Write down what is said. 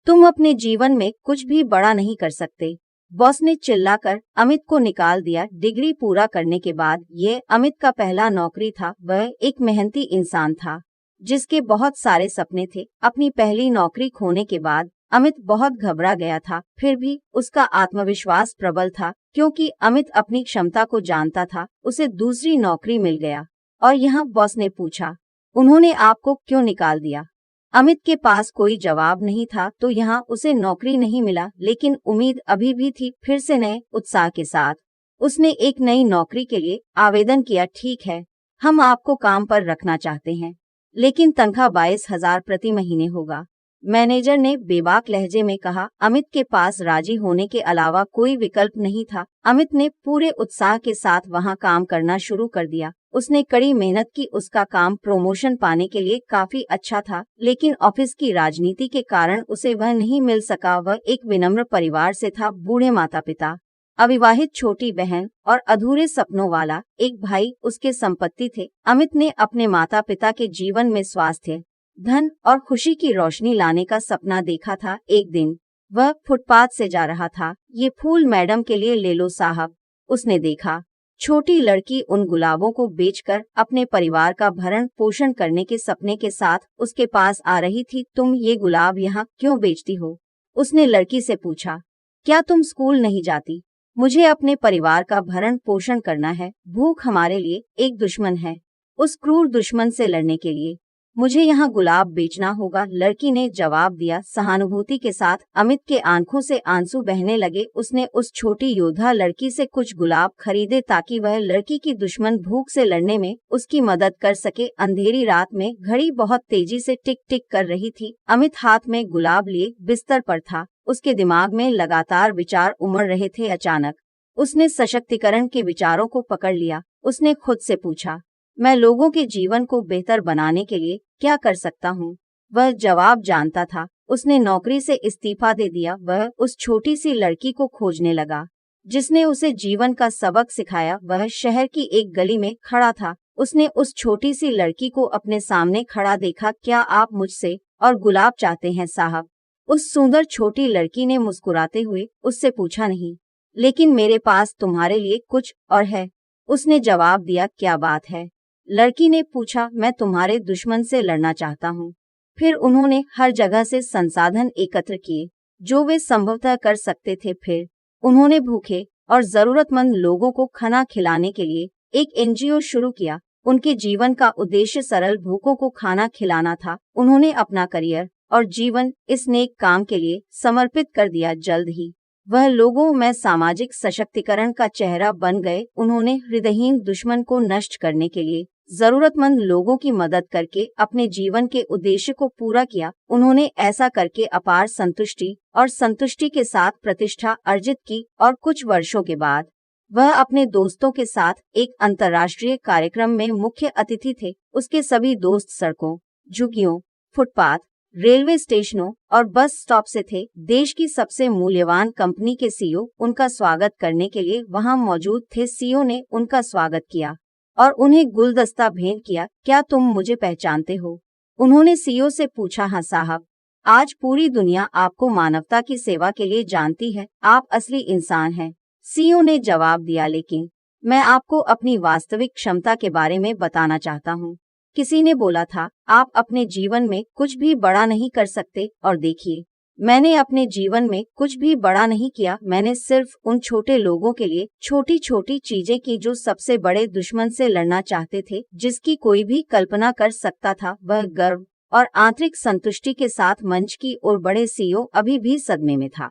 तुम अपने जीवन में कुछ भी बड़ा नहीं कर सकते। बॉस ने चिल्लाकर अमित को निकाल दिया। डिग्री पूरा करने के बाद ये अमित का पहला नौकरी था। वह एक मेहनती इंसान था जिसके बहुत सारे सपने थे। अपनी पहली नौकरी खोने के बाद अमित बहुत घबरा गया था, फिर भी उसका आत्मविश्वास प्रबल था क्योंकि अमित अपनी क्षमता को जानता था। उसे दूसरी नौकरी मिल गया और यहाँ बॉस ने पूछा, उन्होंने आपको क्यों निकाल दिया? अमित के पास कोई जवाब नहीं था, तो यहाँ उसे नौकरी नहीं मिला, लेकिन उम्मीद अभी भी थी। फिर से नए उत्साह के साथ उसने एक नई नौकरी के लिए आवेदन किया। ठीक है, हम आपको काम पर रखना चाहते हैं, लेकिन तनख्वाह 22,000 प्रति महीने होगा, मैनेजर ने बेबाक लहजे में कहा। अमित के पास राजी होने के अलावा कोई विकल्प नहीं था। अमित ने पूरे उत्साह के साथ वहां काम करना शुरू कर दिया। उसने कड़ी मेहनत की। उसका काम प्रमोशन पाने के लिए काफी अच्छा था, लेकिन ऑफिस की राजनीति के कारण उसे वह नहीं मिल सका। वह एक विनम्र परिवार से था, बूढ़े माता पिता, अविवाहित छोटी बहन और अधूरे सपनों वाला एक भाई उसके संपत्ति थे। अमित ने अपने माता पिता के जीवन में स्वास्थ्य, धन और खुशी की रोशनी लाने का सपना देखा था। एक दिन वह फुटपाथ से जा रहा था। ये फूल मैडम के लिए ले लो साहब, उसने देखा। छोटी लड़की उन गुलाबों को बेचकर अपने परिवार का भरण पोषण करने के सपने के साथ उसके पास आ रही थी। तुम ये गुलाब यहाँ क्यों बेचती हो? उसने लड़की से पूछा। क्या तुम स्कूल नहीं जाती? मुझे अपने परिवार का भरण पोषण करना है। भूख हमारे लिए एक दुश्मन है। उस क्रूर दुश्मन से लड़ने के लिए मुझे यहाँ गुलाब बेचना होगा, लड़की ने जवाब दिया सहानुभूति के साथ। अमित के आंखों से आंसू बहने लगे। उसने उस छोटी योद्धा लड़की से कुछ गुलाब खरीदे ताकि वह लड़की की दुश्मन भूख से लड़ने में उसकी मदद कर सके। अंधेरी रात में घड़ी बहुत तेजी से टिक टिक कर रही थी। अमित हाथ में गुलाब लिए बिस्तर पर था। उसके दिमाग में लगातार विचार उमड़ रहे थे। अचानक उसने सशक्तिकरण के विचारों को पकड़ लिया। उसने खुद से पूछा, मैं लोगों के जीवन को बेहतर बनाने के लिए क्या कर सकता हूँ? वह जवाब जानता था। उसने नौकरी से इस्तीफा दे दिया। वह उस छोटी सी लड़की को खोजने लगा जिसने उसे जीवन का सबक सिखाया। वह शहर की एक गली में खड़ा था। उसने उस छोटी सी लड़की को अपने सामने खड़ा देखा। क्या आप मुझसे और गुलाब चाहते हैं साहब? उस सुंदर छोटी लड़की ने मुस्कुराते हुए उससे पूछा। नहीं, लेकिन मेरे पास तुम्हारे लिए कुछ और है, उसने जवाब दिया। क्या बात है? लड़की ने पूछा। मैं तुम्हारे दुश्मन से लड़ना चाहता हूँ। फिर उन्होंने हर जगह से संसाधन एकत्र किए जो वे संभवतः कर सकते थे। फिर उन्होंने भूखे और जरूरतमंद लोगों को खाना खिलाने के लिए एक एनजीओ शुरू किया। उनके जीवन का उद्देश्य सरल भूखों को खाना खिलाना था। उन्होंने अपना करियर और जीवन इस नेक काम के लिए समर्पित कर दिया। जल्द ही वह लोगों में सामाजिक सशक्तिकरण का चेहरा बन गए। उन्होंने हृदयहीन दुश्मन को नष्ट करने के लिए जरूरतमंद लोगों की मदद करके अपने जीवन के उद्देश्य को पूरा किया। उन्होंने ऐसा करके अपार संतुष्टि और संतुष्टि के साथ प्रतिष्ठा अर्जित की और कुछ वर्षों के बाद वह अपने दोस्तों के साथ एक अंतर्राष्ट्रीय कार्यक्रम में मुख्य अतिथि थे। उसके सभी दोस्त सड़कों, झुग्गियों, फुटपाथ, रेलवे स्टेशनों और बस स्टॉप से थे। देश की सबसे मूल्यवान कंपनी के सीईओ उनका स्वागत करने के लिए वहां मौजूद थे। सीईओ ने उनका स्वागत किया और उन्हें गुलदस्ता भेंट किया। क्या तुम मुझे पहचानते हो? उन्होंने सीईओ से पूछा। हाँ साहब, आज पूरी दुनिया आपको मानवता की सेवा के लिए जानती है। आप असली इंसान हैं, सीईओ ने जवाब दिया। लेकिन मैं आपको अपनी वास्तविक क्षमता के बारे में बताना चाहता हूँ, किसी ने बोला था। आप अपने जीवन में कुछ भी बड़ा नहीं कर सकते, और देखिए, मैंने अपने जीवन में कुछ भी बड़ा नहीं किया। मैंने सिर्फ उन छोटे लोगों के लिए छोटी छोटी चीजें की जो सबसे बड़े दुश्मन से लड़ना चाहते थे, जिसकी कोई भी कल्पना कर सकता था। वह गर्व और आंतरिक संतुष्टि के साथ मंच की ओर बढ़े। सीईओ अभी भी सदमे में था।